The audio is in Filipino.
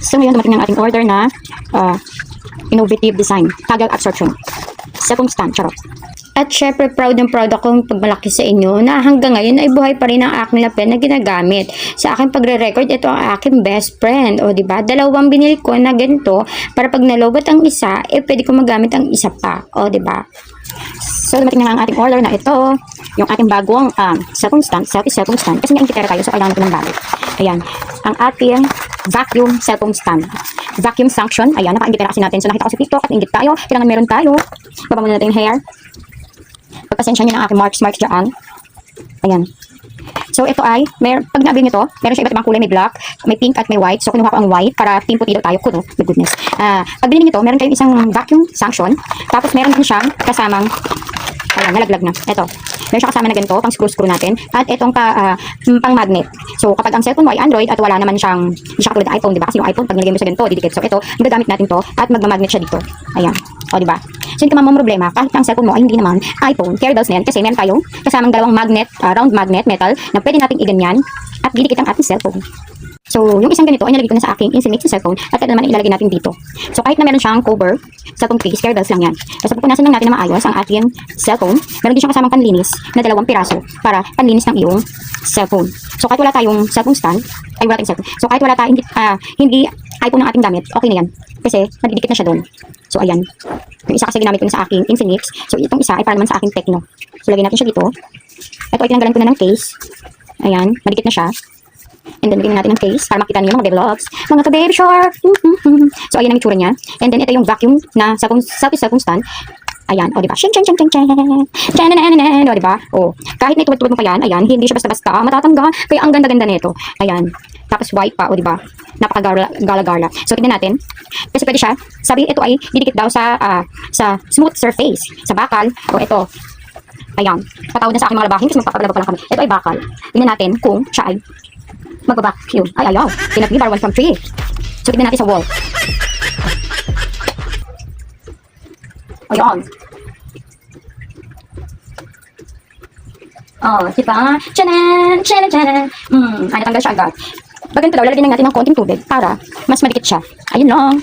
So ngayon dumating ang ating order na innovative design, toggle absorption, cellphone stand, charot. At syempre, proud akong pagmalaki sa inyo na hanggang ngayon ay buhay pa rin ang aking lapel na ginagamit. Sa aking pagre-record, ito ang aking best friend. O, diba? Dalawang binili ko na ganito para pag nalobat ang isa, pwede ko magamit ang isa pa. O, diba? So dumating na nga ang ating order na ito, yung ating bagong cellphone stand, selfie cellphone stand. Kasi nga tayo, so kailangan natin ng bago. Ayan, ang ating vacuum cellphone stand. Vacuum sanction, ayan, naka-ingitera kasi natin. So nakita ko sa TikTok at ingit tayo, kailangan meron tayo. Baba muna natin yung hair. Pagpasensya nyo ng aking marks dyan. Ayan. So ito ay, pag nabili nyo to, meron siya iba't ibang kulay, may black, may pink at may white. So kinuha ko ang white para team puti daw tayo. Kuno, my goodness. Pag binili nyo to, meron kayong isang vacuum sanction. Tapos meron din siyang kasamang, ayan, nalaglag na. Ito. Meron siya kasama na ganito, pang screw natin. At itong pang magnet. So kapag ang cellphone mo ay Android at wala naman siyang, hindi siya katulad ng iPhone, diba? Kasi yung iPhone, pag nilagay mo sa ganito, didikit. So ito, gagamit natin to at magmamagnet siya dito. Ayan. O, diba? So hindi ka problema kahit ang cellphone mo ay hindi naman iPhone, carry bells na yan kasi meron tayong kasamang dalawang magnet, round magnet, metal, na pwede nating iganyan at didikit ang ating cellphone. So, yung isang ganito ay nalagay ko na sa aking Infinix na cellphone at ito naman ilalagay natin dito. So, kahit na meron siyang cover, cellphone case, carry bells lang yan. Tapos, pupunasan lang natin na maayos ang ating cellphone. Meron din siyang kasamang panlinis na 2 piraso para panlinis ng iyong cellphone. So, kahit wala tayong cellphone stand, ay wala tayong cellphone. So, kahit wala tayong hindi iPhone ang ating gamit, okay na yan. Kasi, nadidikit na siya doon. So, ayan. Yung isa kasi ginamit ko na sa aking Infinix. So, itong isa ay para naman sa aking Tecno. So, lagyan natin siya dito. Ito ay tinanggalan ko na ng case. Ayan, madikit na siya. And then, lagyan natin ng case para makita niyo mga baby vlogs. Mga ka-baby shark! So, ayan ang itsura niya. And then, ito yung vacuum na selfie cellphone stand. Ayan, o diba? Shen. O diba? O, kahit na ituwid-tuwid mo pa yan, ayan, hindi siya basta-basta matatangga. Kaya ang ganda-ganda nito. Ayan. Tapos white pa, o diba? Napakagala-gala. So, tignan natin. Kasi pwede siya, sabi ito ay didikit daw sa smooth surface. Sa bakal. O, ito. Ayan. Patawad na sa aking mga labahin kasi magpapaglaba pa lang kami. Ito ay bakal. Tignan natin kung siya ay magbabacuum. Ay, ayaw. Cannot be bar 1 from 3. So, tignan natin sa wall. Ayan. Oh, diba? Chanan! Ay, natanggal siya agad. Pag ganito daw, lalagyan natin ng konting tubig para mas madikit siya. Ayun lang.